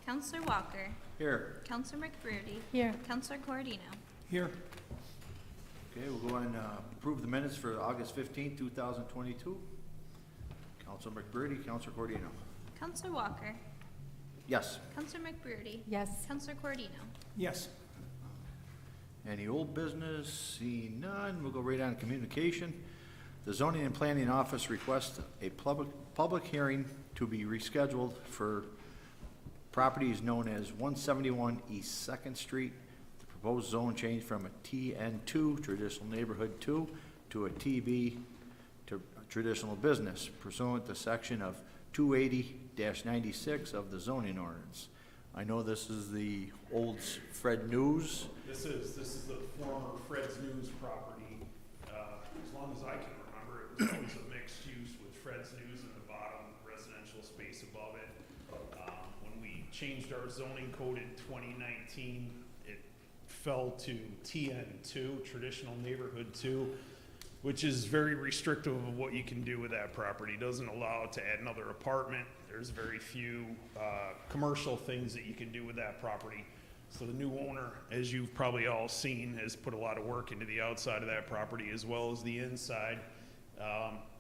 Counselor Walker. Here. Counselor McBroody. Here. Counselor Cordino. Here. Okay, we'll go on, approve the minutes for August 15th, 2022. Counselor McBroody, Counselor Cordino. Counselor Walker. Yes. Counselor McBroody. Yes. Counselor Cordino. Yes. Any old business? Seeing none, we'll go right on to communication. The zoning and planning office requests a public hearing to be rescheduled for properties known as 171 East Second Street. The proposed zone change from a TN2, Traditional Neighborhood 2, to a TB, to Traditional Business, pursuant to section of 280-96 of the zoning ordinance. I know this is the old Fred News. This is the former Fred's News property. As long as I can remember, it was always a mixed use with Fred's News in the bottom, residential space above it. When we changed our zoning code in 2019, it fell to TN2, Traditional Neighborhood 2, which is very restrictive of what you can do with that property. It doesn't allow it to add another apartment. There's very few commercial things that you can do with that property. So the new owner, as you've probably all seen, has put a lot of work into the outside of that property as well as the inside.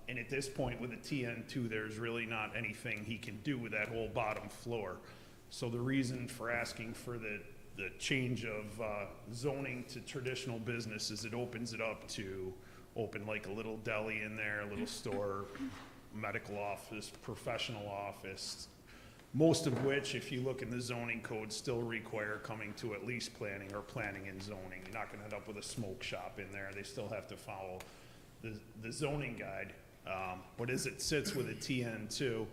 And at this point with the TN2, there's really not anything he can do with that whole bottom floor. So the reason for asking for the change of zoning to traditional business is it opens it up to open like a little deli in there, a little store, medical office, professional office, most of which, if you look in the zoning code, still require coming to at least planning or planning and zoning. You're not gonna end up with a smoke shop in there. They still have to follow the zoning guide. But as it sits with a TN2,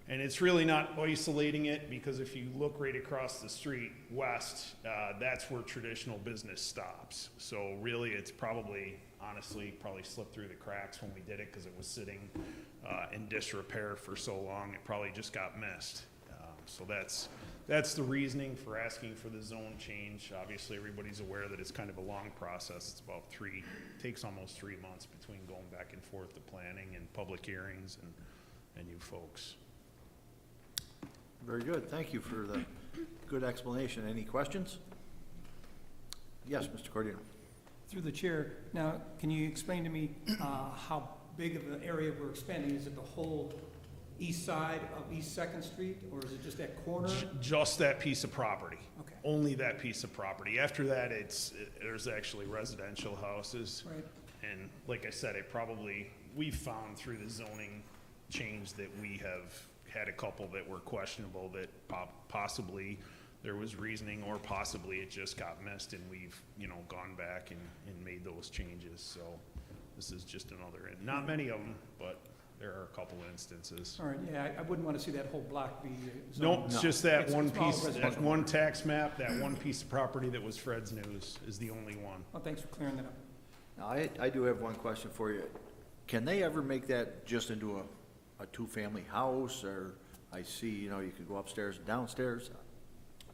and it's really not isolating it, because if you look right across the street west, that's where traditional business stops. So really, it's probably, honestly, probably slipped through the cracks when we did it, because it was sitting in disrepair for so long, it probably just got missed. So that's the reasoning for asking for the zone change. Obviously, everybody's aware that it's kind of a long process. It's about takes almost 3 months between going back and forth to planning and public hearings and you folks. Very good, thank you for the good explanation. Any questions? Yes, Mr. Cordino. Through the chair, now, can you explain to me how big of an area we're expanding? Is it the whole east side of East Second Street, or is it just that corner? Just that piece of property. Okay. Only that piece of property. After that, there's actually residential houses. Right. And like I said, we've found through the zoning change that we have had a couple that were questionable, that possibly there was reasoning, or possibly it just got missed, and we've, gone back and made those changes. So this is just another, and not many of them, but there are a couple instances. All right, yeah, I wouldn't want to see that whole block be Nope, zoned. it's just that It's one small piece, that residential. one tax map, that one piece of property that was Fred's News is the only one. Well, thanks for clearing that up. Now, I do have one question for you. Can they ever make that just into a two-family house, or I see, you could go upstairs and downstairs?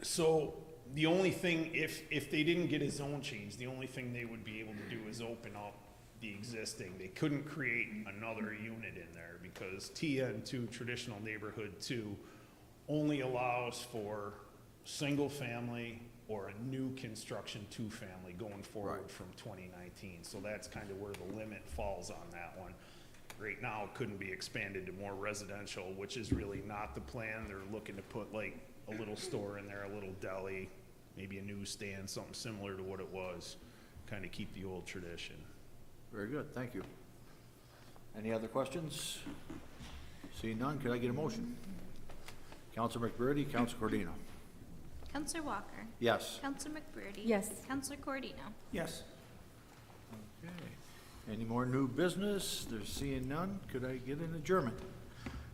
So the only thing, if they didn't get a zone change, the only thing they would be able to do is open up the existing. They couldn't create another unit in there, because TN2, Traditional Neighborhood 2, only allows for single family or a new construction two-family going forward Right. from 2019. So that's kind of where the limit falls on that one. Right now, it couldn't be expanded to more residential, which is really not the plan. They're looking to put like a little store in there, a little deli, maybe a newsstand, something similar to what it was, kind of keep the old tradition. Very good, thank you. Any other questions? Seeing none, could I get a motion? Counselor McBroody, Counselor Cordino. Counselor Walker. Yes. Counselor McBroody. Yes. Counselor Cordino. Yes. Okay. Any more new business? There's seeing none, could I get an adjournment?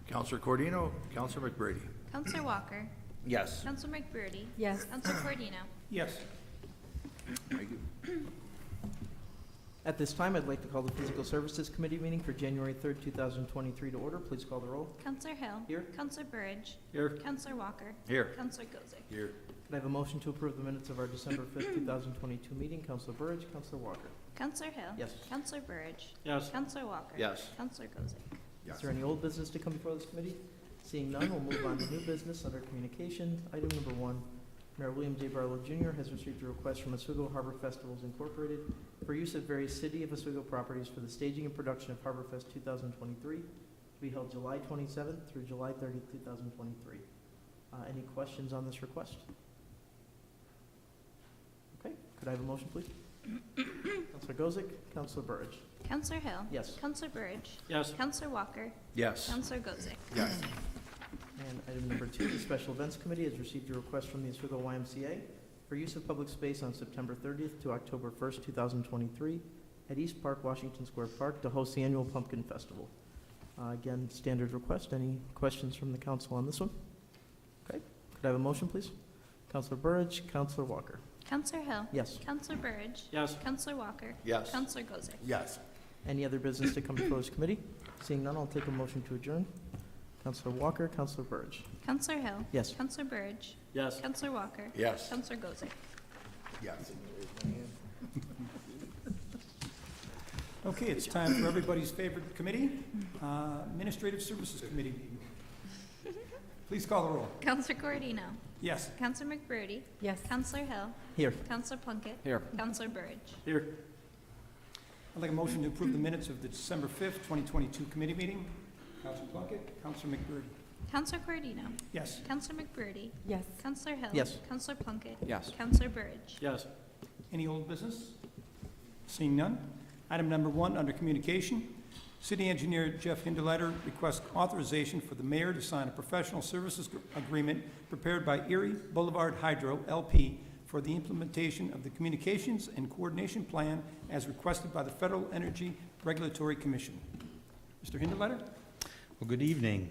Counselor Cordino, Counselor McBroody. Counselor Walker. Yes. Counselor McBroody. Yes. Counselor Cordino. Yes. Thank you. At this time, I'd like to call the Physical Services Committee meeting for January 3rd, 2023 to order. Please call the roll. Counselor Hill. Here. Counselor Burridge. Here. Counselor Walker. Here. Counselor Gozick. Here. Could I have a motion to approve the minutes of our December 5th, 2022 meeting? Counselor Burridge, Counselor Walker. Counselor Hill. Yes. Counselor Burridge. Yes. Counselor Walker. Yes. Counselor Gozick. Is there any old business to come before this committee? Seeing none, we'll move on to new business under communication. Item number 1, Mayor William J. Barlow Jr. has received a request from Oswego Harbor Festivals Incorporated for use of various City of Oswego properties for the staging and production of Harbor Fest 2023 to be held July 27th through July 30th, 2023. Any questions on this request? Okay, could I have a motion, please? Counselor Gozick, Counselor Burridge. Counselor Hill. Yes. Counselor Burridge. Yes. Counselor Walker. Yes. Counselor Gozick. Yes. And item number 2, the Special Events Committee has received a request from the Oswego YMCA for use of public space on September 30th to October 1st, 2023 at East Park, Washington Square Park to host the annual Pumpkin Festival. Again, standard request. Any questions from the council on this one? Okay, could I have a motion, please? Counselor Burridge, Counselor Walker. Counselor Hill. Yes. Counselor Burridge. Yes. Counselor Walker. Yes. Counselor Gozick. Yes. Any other business to come before this committee? Seeing none, I'll take a motion to adjourn. Counselor Walker, Counselor Burridge. Counselor Hill. Yes. Counselor Burridge. Yes. Counselor Walker. Yes. Counselor Gozick. Yes. Okay, it's time for everybody's favorite committee, Administrative Services Committee meeting. Please call the roll. Counselor Corradino. Yes. Counselor McBurdy. Yes. Counselor Hill. Here. Counselor Plunkett. Here. Counselor Burridge. Here. I'd like a motion to approve the minutes of the December 5th, 2022 committee meeting. Counselor Plunkett, Counselor McBurdy. Counselor Corradino. Yes. Counselor McBurdy. Yes. Counselor Hill. Yes. Counselor Plunkett. Yes. Counselor Burridge. Yes. Any old business? Seeing none. Item number 1, under communication. City Engineer Jeff Hindeleiter requests authorization for the mayor to sign a professional services agreement prepared by Erie Boulevard Hydro, LP, for the implementation of the Communications and Coordination Plan as requested by the Federal Energy Regulatory Commission. Mr. Hindeleiter? Well, good evening.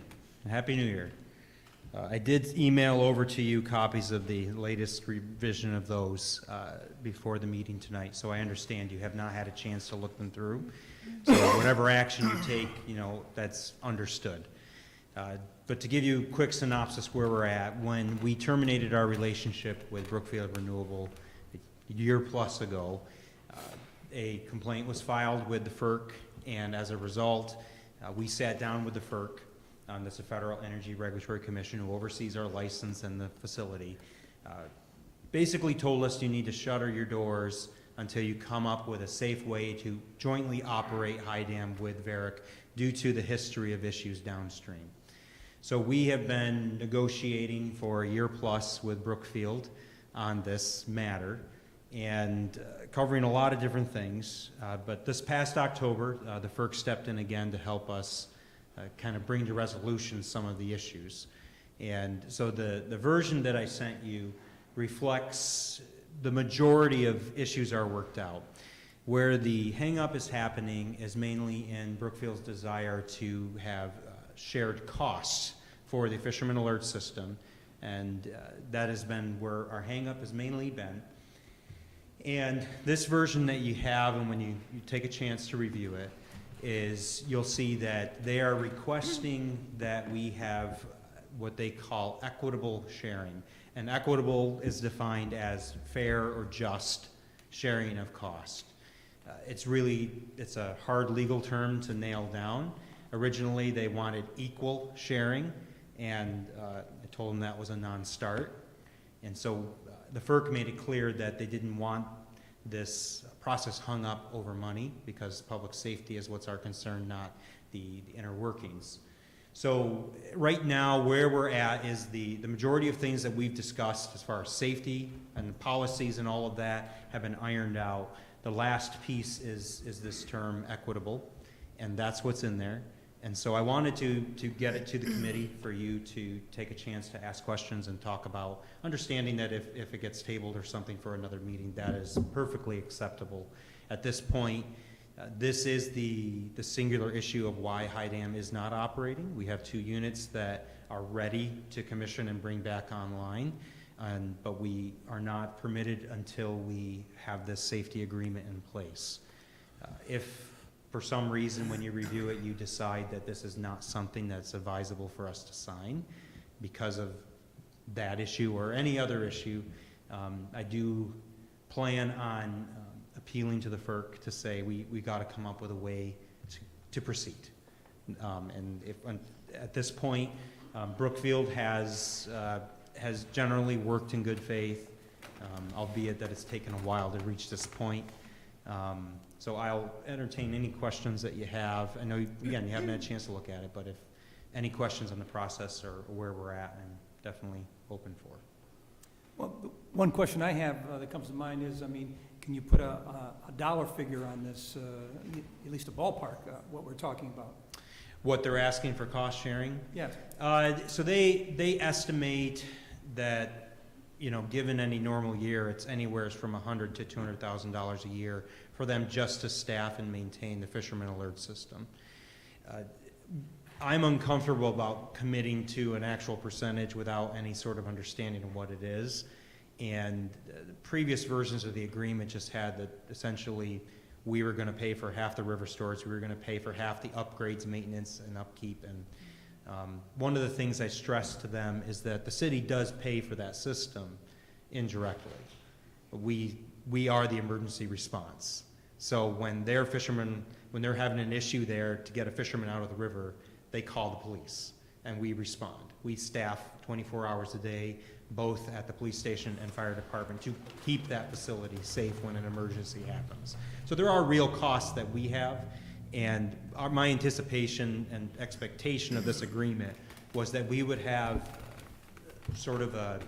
Happy New Year. I did email over to you copies of the latest revision of those before the meeting tonight, so I understand you have not had a chance to look them through. So whatever action you take, that's understood. But to give you a quick synopsis where we're at, when we terminated our relationship with Brookfield Renewable a year plus ago, a complaint was filed with the FERC, and as a result, we sat down with the FERC, that's the Federal Energy Regulatory Commission, who oversees our license and the facility, basically told us you need to shutter your doors until you come up with a safe way to jointly operate High Dam with Varick due to the history of issues downstream. So we have been negotiating for a year plus with Brookfield on this matter and covering a lot of different things. But this past October, the FERC stepped in again to help us kind of bring to resolution some of the issues. And so the version that I sent you reflects the majority of issues are worked out. Where the hang-up is happening is mainly in Brookfield's desire to have shared costs for the Fisherman Alert System, and that has been where our hang-up has mainly been. And this version that you have, and when you take a chance to review it, is you'll see that they are requesting that we have what they call equitable sharing. And equitable is defined as fair or just sharing of cost. It's a hard legal term to nail down. Originally, they wanted equal sharing, and I told them that was a non-start. And so the FERC made it clear that they didn't want this process hung up over money, because public safety is what's our concern, not the inner workings. So right now, where we're at is the majority of things that we've discussed as far as safety and policies and all of that have been ironed out. The last piece is this term equitable, and that's what's in there. And so I wanted to get it to the committee for you to take a chance to ask questions and talk about, understanding that if it gets tabled or something for another meeting, that is perfectly acceptable. At this point, this is the singular issue of why High Dam is not operating. We have 2 units that are ready to commission and bring back online, but we are not permitted until we have this safety agreement in place. If for some reason when you review it you decide that this is not something that's advisable for us to sign because of that issue or any other issue, I do plan on appealing to the FERC to say we got to come up with a way to proceed. And if at this point Brookfield has generally worked in good faith, albeit that it's taken a while to reach this point. So I'll entertain any questions that you have. I know, again, you haven't had a chance to look at it, but if any questions on the process or where we're at, I'm definitely open for. Well, the one question I have that comes to mind is, I mean, can you put a dollar figure on this, at least a ballpark, what we're talking about? What they're asking for cost sharing? Yes. So they estimate that, you know, given any normal year, it's anywhere from $100,000 to $200,000 a year for them just to staff and maintain the fisherman alert system. I'm uncomfortable about committing to an actual percentage without any sort of understanding of what it is. And the previous versions of the agreement just had that essentially we were going to pay for half the river storage, we were going to pay for half the upgrades, maintenance, and upkeep. And one of the things I stressed to them is that the city does pay for that system indirectly. We are the emergency response. So when their fishermen, when they're having an issue there to get a fisherman out of the river, they call the police and we respond. We staff 24 hours a day, both at the police station and fire department, to keep that facility safe when an emergency happens. So there are real costs that we have, and my anticipation and expectation of this agreement was that we would have sort of a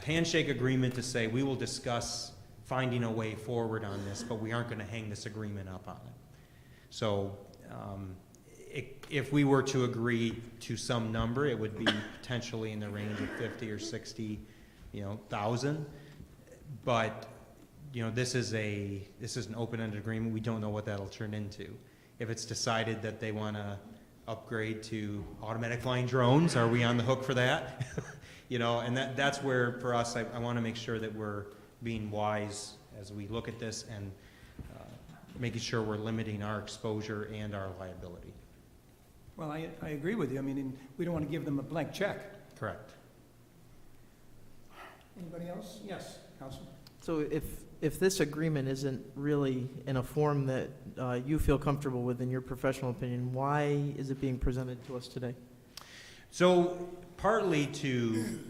handshake agreement to say we will discuss finding a way forward on this, but we aren't going to hang this agreement up on it. So if we were to agree to some number, it would be potentially in the range of 50 or 60, thousand. But this is an open-ended agreement. We don't know what that'll turn into. If it's decided that they want to upgrade to automatic flying drones, are we on the hook for that? And that's where for us, I want to make sure that we're being wise as we look at this and making sure we're limiting our exposure and our liability. Well, I agree with you. I mean, we don't want to give them a blank check. Correct. Anybody else? Yes, Councilman. So if this agreement isn't really in a form that you feel comfortable with in your professional opinion, why is it being presented to us today? So partly to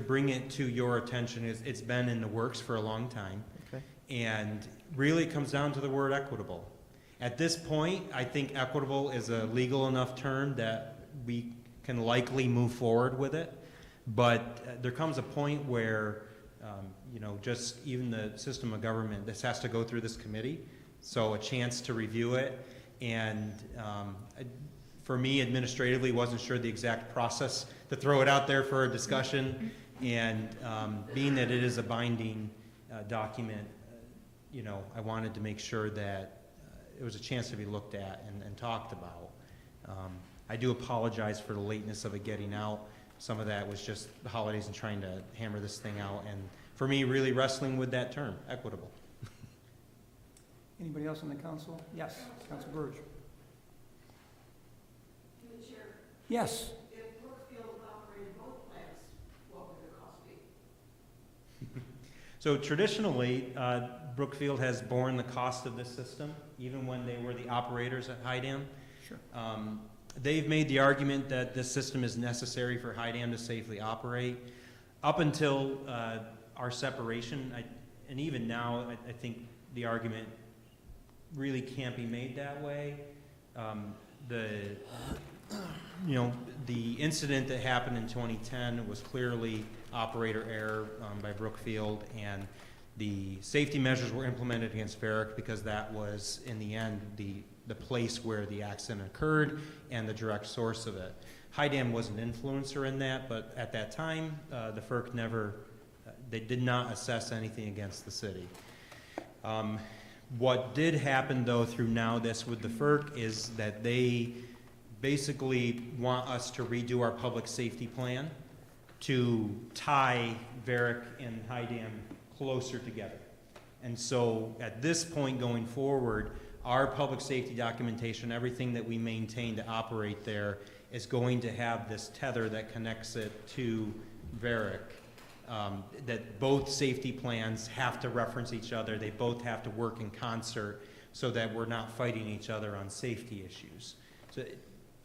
bring it to your attention, it's been in the works for a long time. Okay. And really it comes down to the word equitable. At this point, I think equitable is a legal enough term that we can likely move forward with it. But there comes a point where, just even the system of government, this has to go through this committee. So a chance to review it. And for me, administratively, wasn't sure the exact process to throw it out there for a discussion. And being that it is a binding document, I wanted to make sure that it was a chance to be looked at and talked about. I do apologize for the lateness of it getting out. Some of that was just the holidays and trying to hammer this thing out. And for me, really wrestling with that term, equitable. Anybody else on the council? Yes, Council Burge. Yes. If Brookfield operated both plants, what would the cost be? So traditionally, Brookfield has borne the cost of this system, even when they were the operators at High Dam. Sure. They've made the argument that this system is necessary for High Dam to safely operate. Up until our separation, and even now, I think the argument really can't be made that way. The incident that happened in 2010 was clearly operator error by Brookfield, and the safety measures were implemented against Varick because that was, in the end, the place where the accident occurred and the direct source of it. High Dam was an influencer in that, but at that time, the FERC they did not assess anything against the city. What did happen, though, through now this with the FERC is that they basically want us to redo our public safety plan to tie Varick and High Dam closer together. And so at this point going forward, our public safety documentation, everything that we maintain to operate there, is going to have this tether that connects it to Varick. That both safety plans have to reference each other. They both have to work in concert so that we're not fighting each other on safety issues. So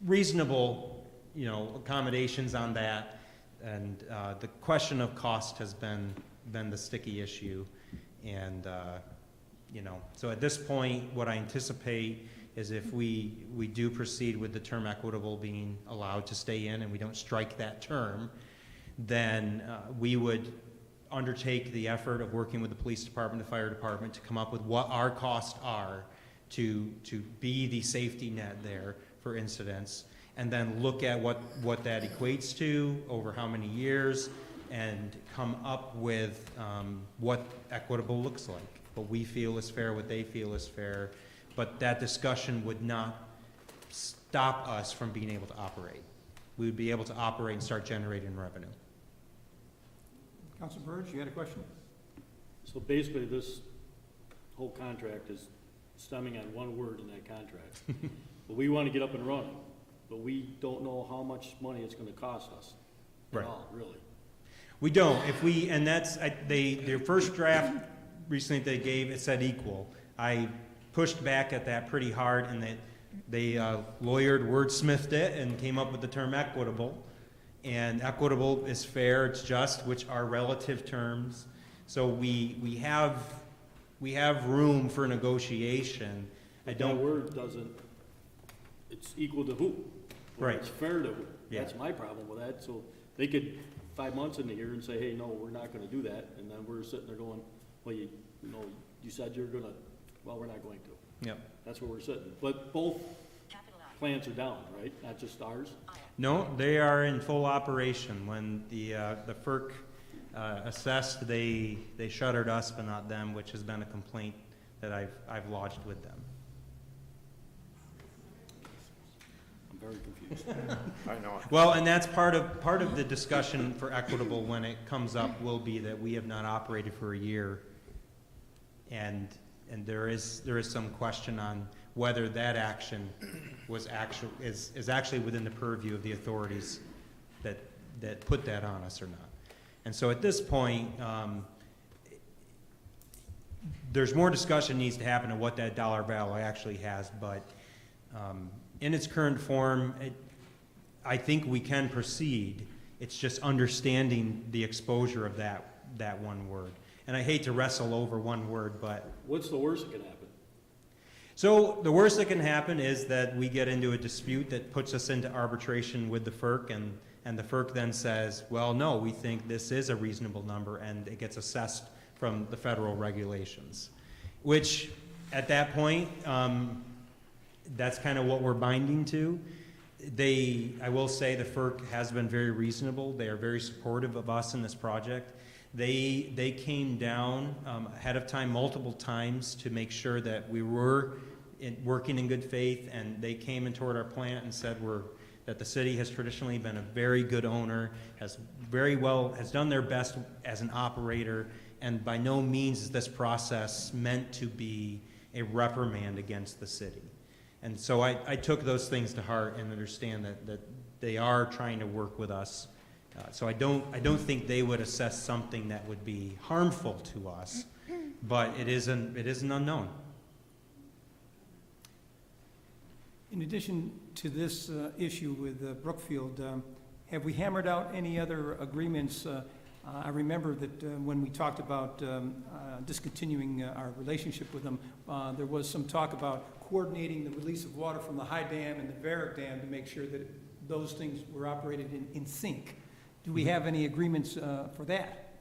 reasonable accommodations on that. And the question of cost has been the sticky issue. And, so at this point, what I anticipate is if we do proceed with the term equitable being allowed to stay in and we don't strike that term, then we would undertake the effort of working with the police department, the fire department, to come up with what our costs are to be the safety net there for incidents, and then look at what that equates to over how many years, and come up with what equitable looks like. What we feel is fair, what they feel is fair, but that discussion would not stop us from being able to operate. We would be able to operate and start generating revenue. Council Burge, you had a question? So basically, this whole contract is stemming on one word in that contract. But we want to get up and running, but we don't know how much money it's going to cost us at Right. all, really. We don't. And that's, their first draft recently they gave, it said equal. I pushed back at that pretty hard, and they lawyered, wordsmithed it, and came up with the term equitable. And equitable is fair, it's just, which are relative terms. So we have room for negotiation. But that word doesn't, it's equal to who? Or Right. It's fair to who? Yeah. That's my problem with that. So they could, 5 months in the year and say, hey, no, we're not gonna do that. And then we're sitting there going, well, you said you're gonna, well, we're not going to. Yep. That's where we're sitting. But both plants are down, right? Not just ours? No, they are in full operation. When the FERC assessed, they shuttered us, but not them, which has been a complaint that I've lodged with them. I'm very confused. I know. Well, and that's part of the discussion for equitable when it comes up will be that we have not operated for a year, and there is some question on whether that action is actually within the purview of the authorities that put that on us or not. And so at this point, there's more discussion needs to happen of what that dollar value actually has, but in its current form, I think we can proceed. It's just understanding the exposure of that one word. And I hate to wrestle over one word, but What's the worst that can happen? so the worst that can happen is that we get into a dispute that puts us into arbitration with the FERC, and the FERC then says, well, no, we think this is a reasonable number, and it gets assessed from the federal regulations, which at that point, that's kind of what we're binding to. I will say the FERC has been very reasonable. They are very supportive of us in this project. They came down ahead of time multiple times to make sure that we were working in good faith, and they came and toured our plant and said that the city has traditionally been a very good owner, has done their best as an operator, and by no means is this process meant to be a reprimand against the city. And so I took those things to heart and understand that they are trying to work with us. So I don't think they would assess something that would be harmful to us, but it is an unknown. In addition to this issue with Brookfield, have we hammered out any other agreements? I remember that when we talked about discontinuing our relationship with them, there was some talk about coordinating the release of water from the High Dam and the Varick Dam to make sure that those things were operated in sync. Do we have any agreements for that?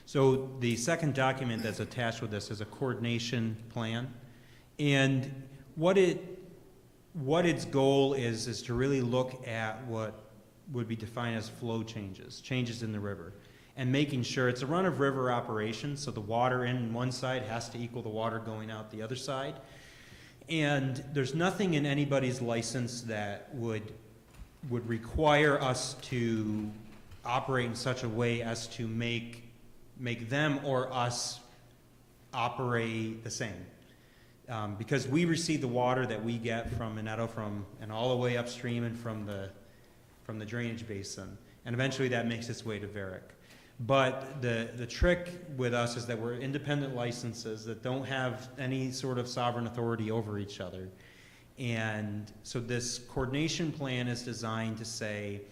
So the second document that's attached with this is a coordination plan, and what its goal is to really look at what would be defined as flow changes in the river, and making sure it's a run-of-river operation, so the water in one side has to equal the water going out the other side. And there's nothing in anybody's license that would require us to operate in such a way as to make them or us operate the same. Because we receive the water that we get from Minetto and all the way upstream and from the drainage basin, and eventually that makes its way to Varick. But the trick with us is that we're independent licenses that don't have any sort of sovereign authority over each other. And so this coordination plan is designed to say,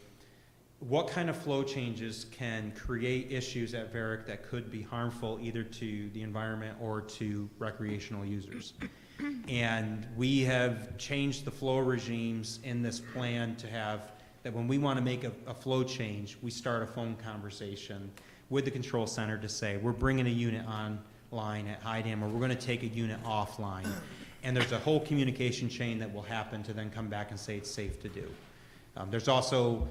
what kind of flow changes can create issues at Varick that could be harmful either to the environment or to recreational users? And we have changed the flow regimes in this plan to have that when we want to make a flow change, we start a phone conversation with the control center to say, we're bringing a unit online at High Dam, or we're going to take a unit offline. And there's a whole communication chain that will happen to then come back and say it's safe to do. There's also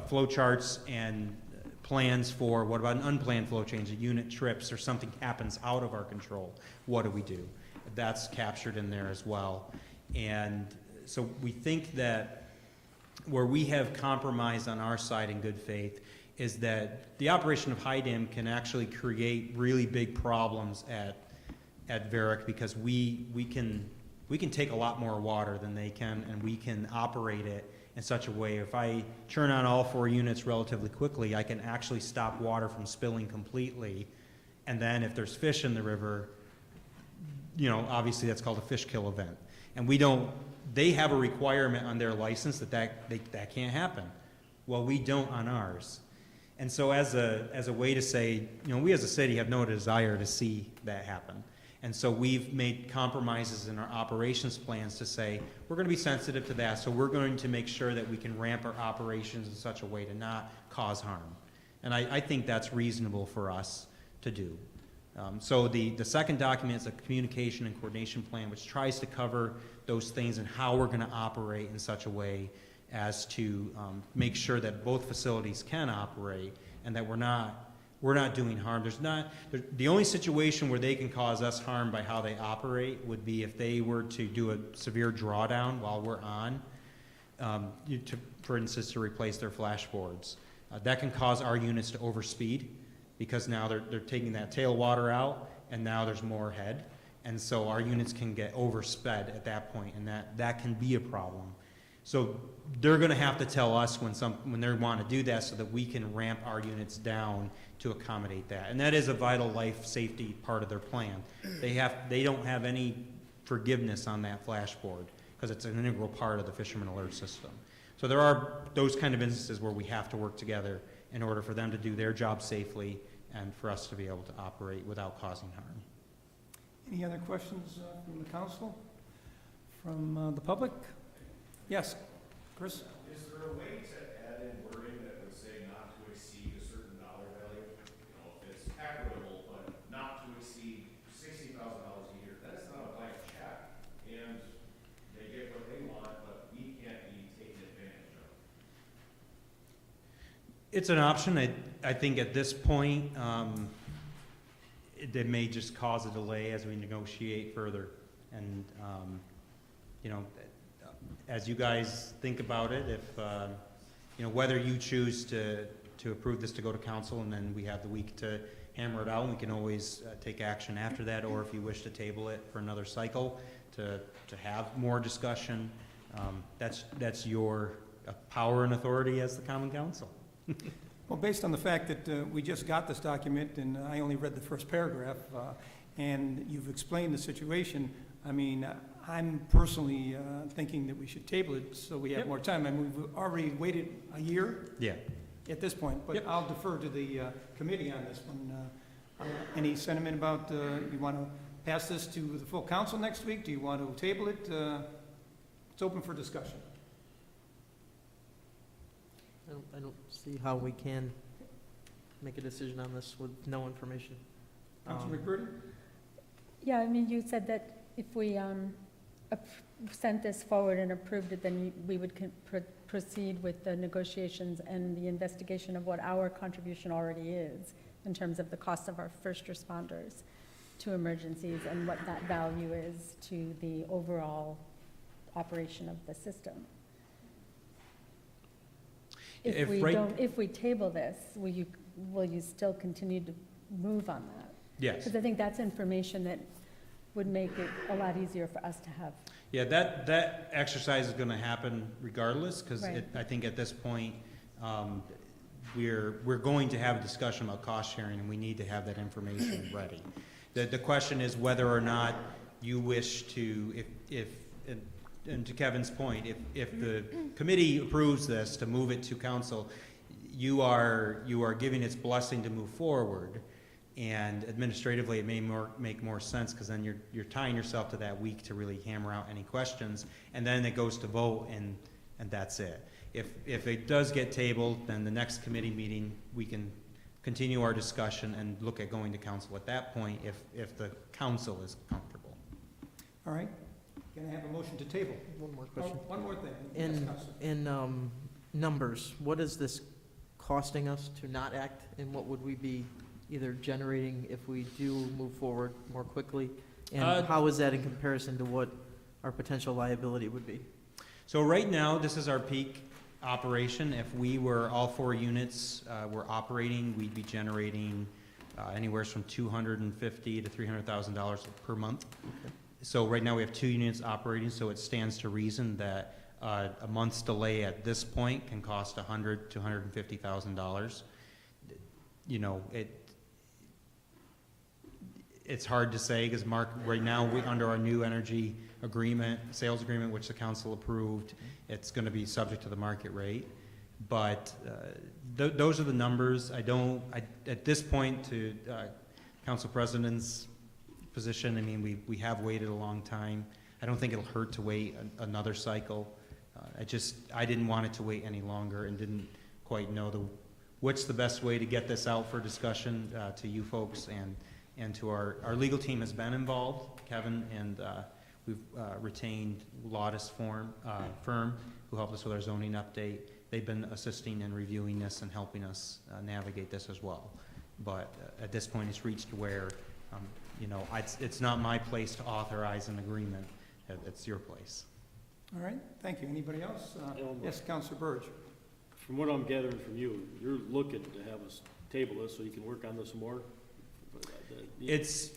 flow charts and plans for what about an unplanned flow change, a unit trips or something happens out of our control. What do we do? That's captured in there as well. And so we think that where we have compromised on our side in good faith is that the operation of High Dam can actually create really big problems at Varick because we can take a lot more water than they can, and we can operate it in such a way. If I turn on all 4 units relatively quickly, I can actually stop water from spilling completely. And then if there's fish in the river, you know, obviously that's called a fish kill event. And they have a requirement on their license that can't happen. Well, we don't on ours. And so as a way to say, you know, we as a city have no desire to see that happen. And so we've made compromises in our operations plans to say, we're going to be sensitive to that, so we're going to make sure that we can ramp our operations in such a way to not cause harm. And I think that's reasonable for us to do. So the second document is a communication and coordination plan, which tries to cover those things and how we're going to operate in such a way as to make sure that both facilities can operate and that we're not doing harm. The only situation where they can cause us harm by how they operate would be if they were to do a severe drawdown while we're on, for instance, to replace their flashboards. That can cause our units to overspeed because now they're taking that tail water out and now there's more head. And so our units can get oversped at that point, and that can be a problem. So they're going to have to tell us when they want to do that so that we can ramp our units down to accommodate that. And that is a vital life safety part of their plan. They don't have any forgiveness on that flashboard because it's an integral part of the fisherman alert system. So there are those kind of instances where we have to work together in order for them to do their job safely and for us to be able to operate without causing harm. Any other questions from the council? From the public? Yes, Chris? Is there a way to add in wording that would say not to exceed a certain dollar value? You know, if it's equitable, but not to exceed $60,000 a year, that's not a blank check. And they get what they want, but we can't be taken advantage of. It's an option. I think at this point, it may just cause a delay as we negotiate further. And, you know, as you guys think about it, if, you know, whether you choose to approve this to go to council and then we have the week to hammer it out, and we can always take action after that, or if you wish to table it for another cycle to have more discussion, that's your power and authority as the common council. Well, based on the fact that we just got this document and I only read the first paragraph, and you've explained the situation, I mean, I'm personally thinking that we should table it so we have Yep. more time. I mean, we've already waited a year Yeah. at this point, but Yep. I'll defer to the committee on this one. Any sentiment about, you want to pass this to the full council next week? Do you want to table it? It's open for discussion. I don't see how we can make a decision on this with no information. Councilor McBurdy? Yeah, I mean, you said that if we sent this forward and approved it, then we would proceed with the negotiations and the investigation of what our contribution already is in terms of the cost of our first responders to emergencies and what that value is to the overall operation of the system. If we table this, will you still continue to move on that? Yes. Because I think that's information that would make it a lot easier for us to have. Yeah, that exercise is going to happen regardless, because Right. I think at this point, we're going to have a discussion about cost sharing, and we need to have that information ready. The question is whether or not you wish to, if and to Kevin's point, if the committee approves this to move it to council, you are giving its blessing to move forward. And administratively, it may make more sense, because then you're tying yourself to that week to really hammer out any questions, and then it goes to vote, and that's it. If it does get tabled, then the next committee meeting, we can continue our discussion and look at going to council at that point, if the council is comfortable. All right, can I have a motion to table? One more Oh, question. one more thing. Yes, In, Counselor. in numbers, what is this costing us to not act, and what would we be either generating if we do move forward more quickly? And how is that in comparison to what our potential liability would be? So right now, this is our peak operation. If we were, all 4 units were operating, we'd be generating anywhere from $250,000 to $300,000 per month. Okay. So right now, we have 2 units operating, so it stands to reason that a month's delay at this point can cost $100,000 to $150,000. You know, it's hard to say, because Mark, right now, under our new energy agreement, sales agreement, which the council approved, it's going to be subject to the market rate. But those are the numbers. At this point, to council president's position, I mean, we have waited a long time. I don't think it'll hurt to wait another cycle. I didn't want it to wait any longer, and didn't quite know what's the best way to get this out for discussion to you folks, and to our legal team has been involved, Kevin, and we've retained Laudis firm, who helped us with our zoning update. They've been assisting and reviewing this and helping us navigate this as well. But at this point, it's reached where, you know, it's not my place to authorize an agreement. It's your place. All right, thank you. Anybody else? Yeah, one more. Yes, Counselor Burge. From what I'm gathering from you, you're looking to have us table this so you can work on this more? It's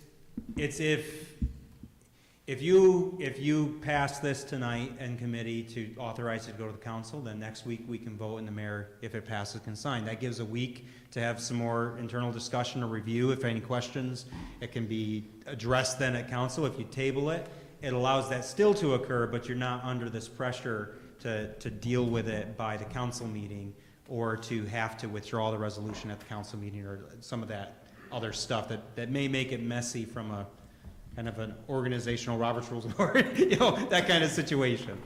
if you pass this tonight in committee to authorize it to go to the council, then next week we can vote, and the mayor, if it passes, can sign. That gives a week to have some more internal discussion or review. If any questions, it can be addressed then at council. If you table it, it allows that still to occur, but you're not under this pressure to deal with it by the council meeting, or to have to withdraw the resolution at the council meeting, or some of that other stuff that may make it messy from a kind of an organizational Robert's Rules of Order, you know, that kind of situation.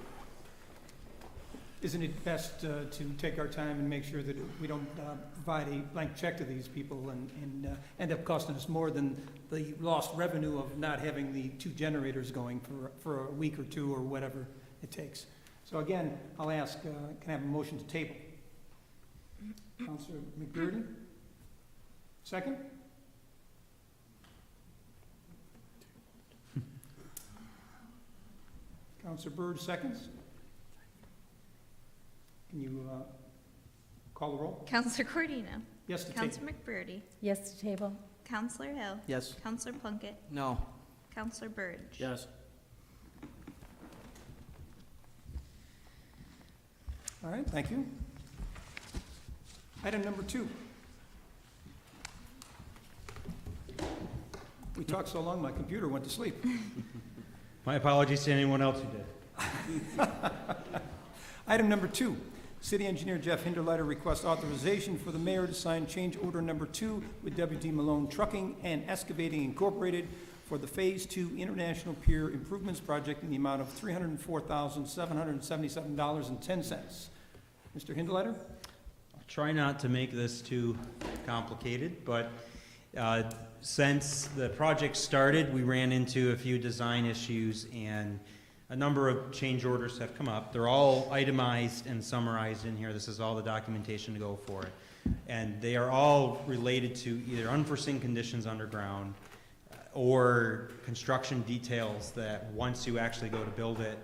Isn't it best to take our time and make sure that we don't provide a blank check to these people and end up costing us more than the lost revenue of not having the 2 generators going for a week or 2 or whatever it takes? So again, I'll ask, can I have a motion to table? Councilor McBurney? Second? Councilor Burge seconds. Can you call the roll? Counselor Cordino? Yes to table. Counselor McBurdy? Yes to table. Counselor Hill? Yes. Counselor Plunkett? No. Counselor Burge? Yes. All right, thank you. Item number 2. We talked so long, my computer went to sleep. My apologies to anyone else who did. Item number 2, City Engineer Jeff Hinderleiter requests authorization for the mayor to sign change order number 2 with W.D. Malone Trucking and Excavating Incorporated for the Phase 2 International Pier Improvements Project in the amount of $304,777.10. Mr. Hinderleiter? I'll try not to make this too complicated, but since the project started, we ran into a few design issues, and a number of change orders have come up. They're all itemized and summarized in here. This is all the documentation to go for it. And they are all related to either unforeseen conditions underground or construction details that once you actually go to build it,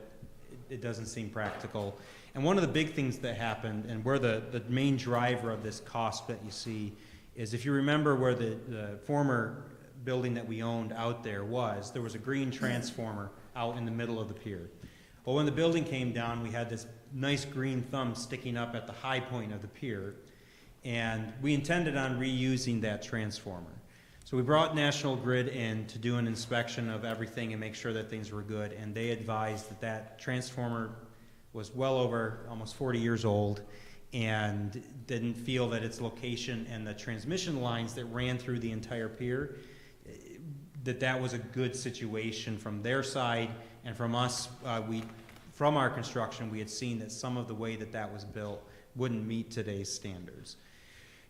it doesn't seem practical. And one of the big things that happened, and where the main driver of this cost that you see, is if you remember where the former building that we owned out there was a green transformer out in the middle of the pier. Well, when the building came down, we had this nice green thumb sticking up at the high point of the pier, and we intended on reusing that transformer. So we brought National Grid in to do an inspection of everything and make sure that things were good, and they advised that that transformer was well over almost 40 years old and didn't feel that its location and the transmission lines that ran through the entire pier, that was a good situation from their side, and from us, from our construction, we had seen that some of the way that was built wouldn't meet today's standards.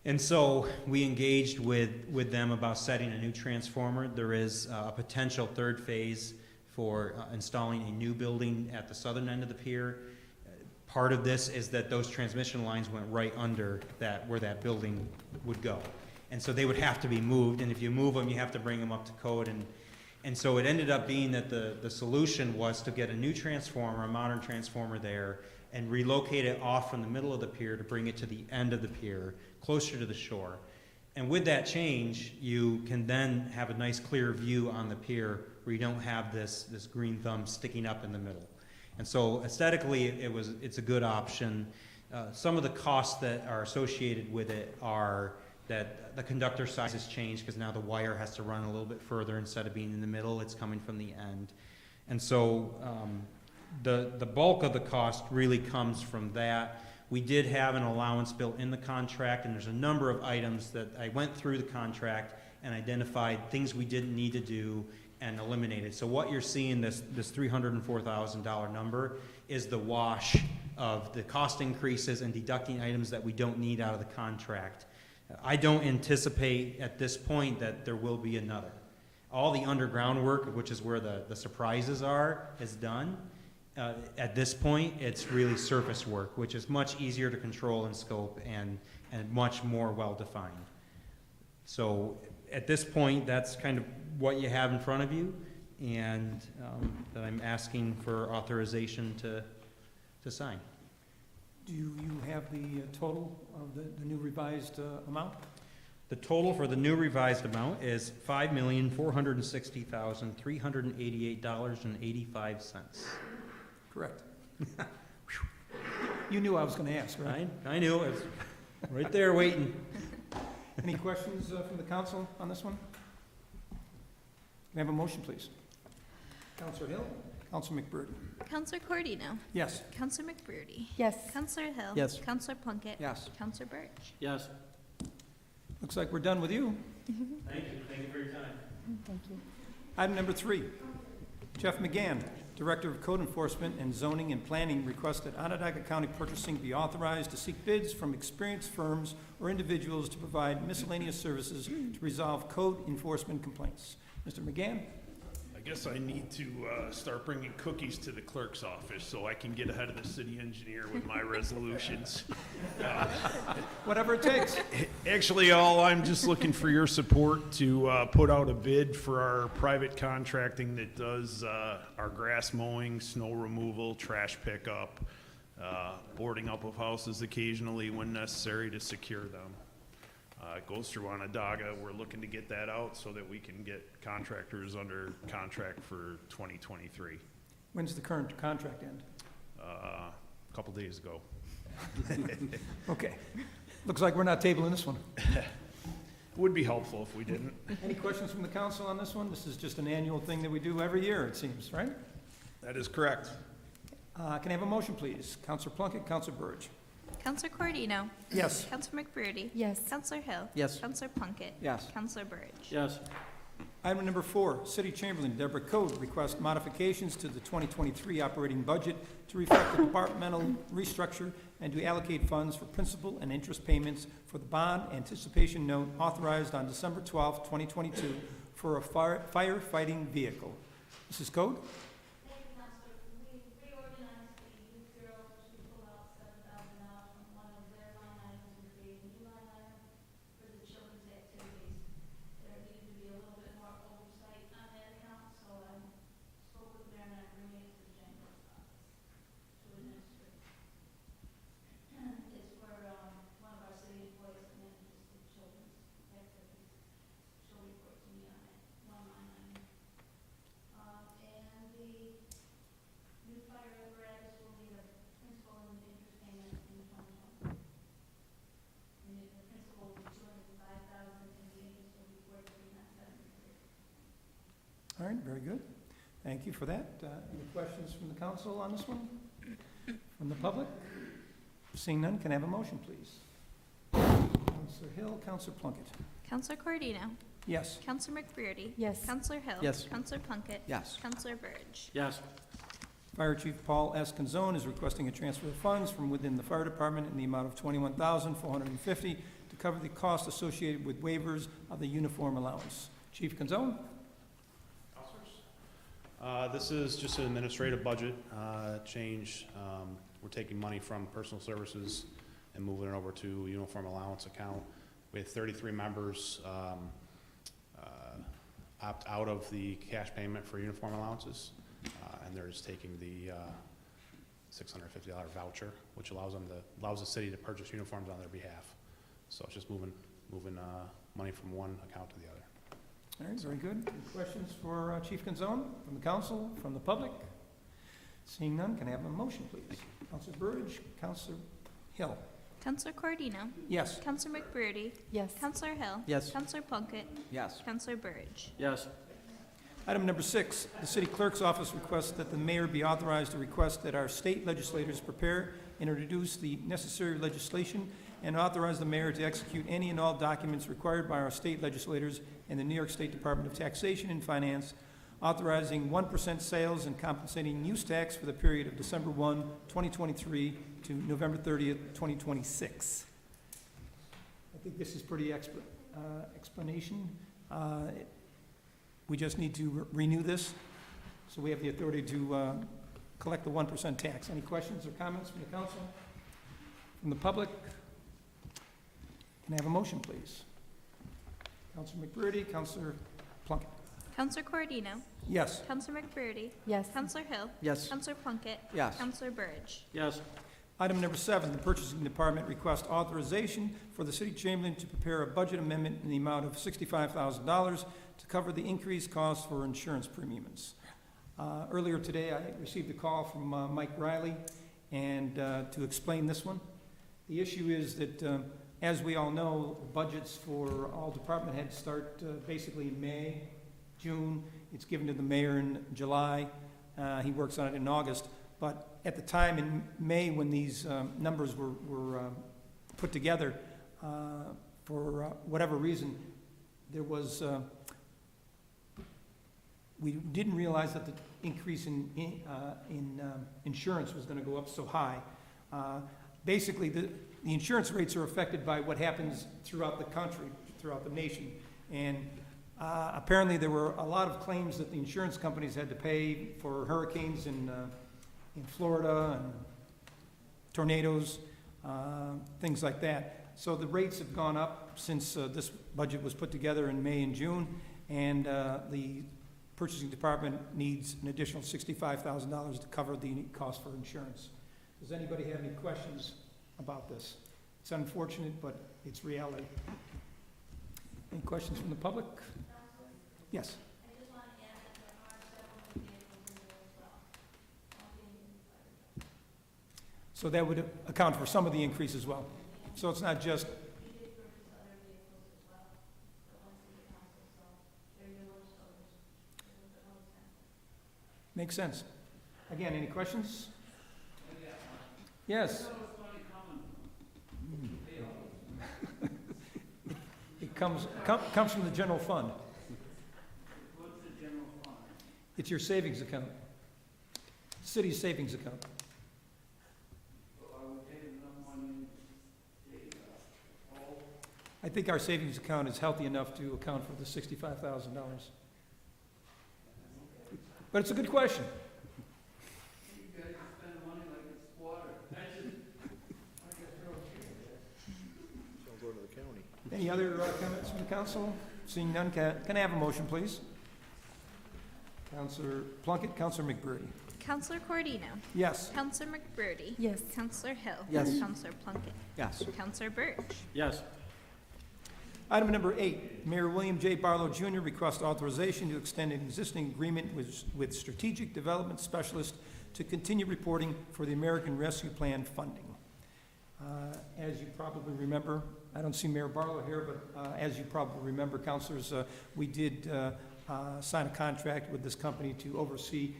And so we engaged with them about setting a new transformer. There is a potential third phase for installing a new building at the southern end of the pier. Part of this is that those transmission lines went right under where that building would go. And so they would have to be moved, and if you move them, you have to bring them up to code. And so it ended up being that the solution was to get a new transformer, a modern transformer there, and relocate it off from the middle of the pier to bring it to the end of the pier, closer to the shore. And with that change, you can then have a nice clear view on the pier where you don't have this green thumb sticking up in the middle. And so aesthetically, it's a good option. Some of the costs that are associated with it are that the conductor size has changed because now the wire has to run a little bit further instead of being in the middle, it's coming from the end. And so the bulk of the cost really comes from that. We did have an allowance built in the contract, and there's a number of items that I went through the contract and identified things we didn't need to do and eliminated. So what you're seeing, this $304,000 number, is the wash of the cost increases and deducting items that we don't need out of the contract. I don't anticipate at this point that there will be another. All the underground work, which is where the surprises are, is done. At this point, it's really surface work, which is much easier to control and scope and much more well-defined. So at this point, that's kind of what you have in front of you, and that I'm asking for authorization to sign. Do you have the total of the new revised amount? The total for the new revised amount is $5,460,388.85. Correct. You knew I was going to ask, right? I knew, it was right there waiting. Any questions from the council on this one? Can I have a motion, please? Councilor Hill? Councilor McBurney? Counselor Cordino? Yes. Counselor McBurney? Yes. Counselor Hill? Yes. Counselor Plunkett? Yes. Counselor Birch? Yes. Looks like we're done with you. Thank you for your time. Thank you. Item number 3, Jeff McGann, Director of Code Enforcement and Zoning and Planning, requests that Onondaga County Purchasing be authorized to seek bids from experienced firms or individuals to provide miscellaneous services to resolve code enforcement complaints. Mr. McGann? I guess I need to start bringing cookies to the clerk's office so I can get ahead of the city engineer with my resolutions. Whatever it takes. Actually, I'm just looking for your support to put out a bid for our private contracting that does our grass mowing, snow removal, trash pickup, boarding up of houses occasionally when necessary to secure them. It goes through Onondaga. We're looking to get that out so that we can get contractors under contract for 2023. When's the current contract end? A couple days ago. Okay. Looks like we're not tabling this one. Would be helpful if we didn't. Any questions from the council on this one? This is just an annual thing that we do every year, it seems, right? That is correct. Can I have a motion, please? Councilor Plunkett, Councilor Burge. Counselor Cordino? Yes. Counselor McBurney? Yes. Counselor Hill? Yes. Counselor Plunkett? Yes. Counselor Birch? Yes. Item number 4, City Chamberlain Deborah Code requests modifications to the 2023 operating budget to reflect the departmental restructure and to allocate funds for principal and interest payments for the bond anticipation note authorized on December 12, 2022 for a firefighting vehicle. Mrs. Code? Thank you, Counselor. We reorganized the youth bureau to pull out $7,000 from one of their line items and create a new line item for the children's activities. There needed to be a little bit more oversight on that account, so I spoke with the mayor and I bring it to the Chamberlain's office to administer. It's for one of our city employees that manages the children's activities. She'll report to me on that one line item. And the All right, very good. Thank you for that. Any questions from the council on this one? From the public? Seeing none, can I have a motion, please? Counselor Hill, Counselor Plunkett. Counselor Cordino? Yes. Counselor McBurdy? Yes. Counselor Hill? Yes. Counselor Plunkett? Yes. Counselor Burge? Yes. Fire Chief Paul S. Canzone is requesting a transfer of funds from within the fire department in the amount of $21,450 to cover the cost associated with waivers of the uniform allowance. Chief Canzone? This is just an administrative budget change. We're taking money from personal services and moving it over to a uniform allowance account. We have 33 members opt out of the cash payment for uniform allowances, and they're just taking the $650 voucher, which allows the city to purchase uniforms on their behalf. So it's just moving money from one account to the other. All right, very good. Any questions for Chief Canzone from the council, from the public? Seeing none, can I have a motion, please? Counselor Burge, Counselor Hill. Counselor Cordino? Yes. Counselor McBurdy? Yes. Counselor Hill? Yes. Counselor Plunkett? Yes. Counselor Burge? Yes. Item number 6, the city clerk's office requests that the mayor be authorized to request that our state legislators prepare and introduce the necessary legislation and authorize the mayor to execute any and all documents required by our state legislators and the New York State Department of Taxation and Finance, authorizing 1% sales and compensating use tax for the period of December 1, 2023 to November 30th, 2026. I think this is pretty explanation. We just need to renew this, so we have the authority to collect the 1% tax. Any questions or comments from the council? From the public? Can I have a motion, please? Counselor McBurdy, Counselor Plunkett. Counselor Cordino? Yes. Counselor McBurdy? Yes. Counselor Hill? Yes. Counselor Plunkett? Yes. Counselor Burge? Yes. Item number 7, the purchasing department requests authorization for the city chamberlain to prepare a budget amendment in the amount of $65,000 to cover the increased costs for insurance premiums. Earlier today, I received a call from Mike Riley, and to explain this one. The issue is that, as we all know, budgets for all department heads start basically in May, June. It's given to the mayor in July. He works on it in August. But at the time in May, when these numbers were put together, for whatever reason, there was, we didn't realize that the increase in insurance was going to go up so high. Basically, the insurance rates are affected by what happens throughout the country, throughout the nation. And apparently there were a lot of claims that the insurance companies had to pay for hurricanes in Florida and tornadoes, things like that. So the rates have gone up since this budget was put together in May and June, and the purchasing department needs an additional $65,000 to cover the cost for insurance. Does anybody have any questions about this? It's unfortunate, but it's reality. Any questions from the public? Yes. I just want to add that there are several vehicles in there as well. All being used by the So that would account for some of the increase as well. So it's not just, We did purchase other vehicles as well, the ones in the council, so they're newer, so there's a little bit more expensive. makes sense. Again, any questions? Yes. It comes from the general fund. What's the general fund? It's your savings account, city's savings account. Are we taking enough money to I think our savings account is healthy enough to account for the $65,000. But it's a good question. You guys spend money like it's water. Don't go to the county. Any other comments from the council? Seeing none, can I have a motion, please? Counselor Plunkett, Counselor McBurdy. Counselor Cordino? Yes. Counselor McBurdy? Yes. Counselor Hill? Yes. Counselor Plunkett? Yes. Counselor Burge? Yes. Item number 8, Mayor William J. Barlow Jr. requests authorization to extend an existing agreement with Strategic Development Specialist to continue reporting for the American Rescue Plan funding. As you probably remember, I don't see Mayor Barlow here, but as you probably remember, councilors, we did sign a contract with this company to oversee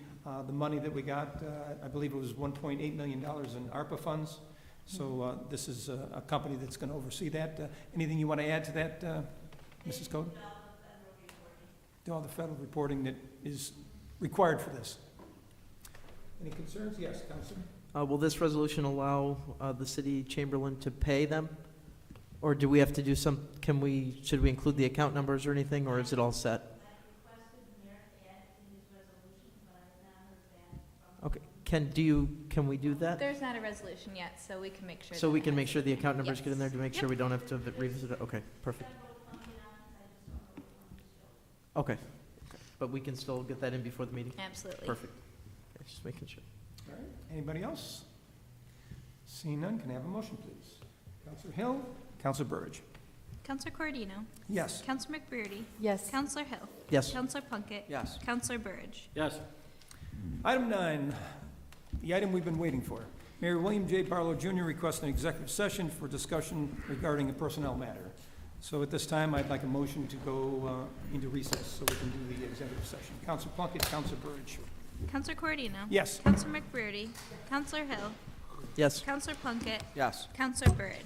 the money that we got. I believe it was $1.8 million in ARPA funds. So this is a company that's going to oversee that. Anything you want to add to that, Mrs. Code? Do all the federal reporting that is required for this. Any concerns? Yes, Councilor? Will this resolution allow the city Chamberlain to pay them? Or do we have to do should we include the account numbers or anything, or is it all set? Okay, can we do that? There's not a resolution yet, so we can make sure. So that we it can has make sure the account numbers Yes. get in there to make sure Yep. we don't have to revisit it? Okay, perfect. Okay, but we can still get that in before the meeting? Absolutely. Perfect. Okay, just making sure. All right. Anybody else? Seeing none, can I have a motion, please? Councilor Hill, Councilor Burridge. Counselor Cordino? Yes. Counselor McBurney? Yes. Counselor Hill? Yes. Counselor Plunkett? Yes. Counselor Burridge? Yes. Item 9, the item we've been waiting for. Mayor William J. Barlow Jr. requests an executive session for discussion regarding a personnel matter. So at this time, I'd like a motion to go into recess so we can do the executive session. Counselor Plunkett, Counselor Burridge. Counselor Cordino? Yes. Counselor McBurney? Counselor Hill? Yes. Counselor Plunkett? Yes. Counselor Burridge?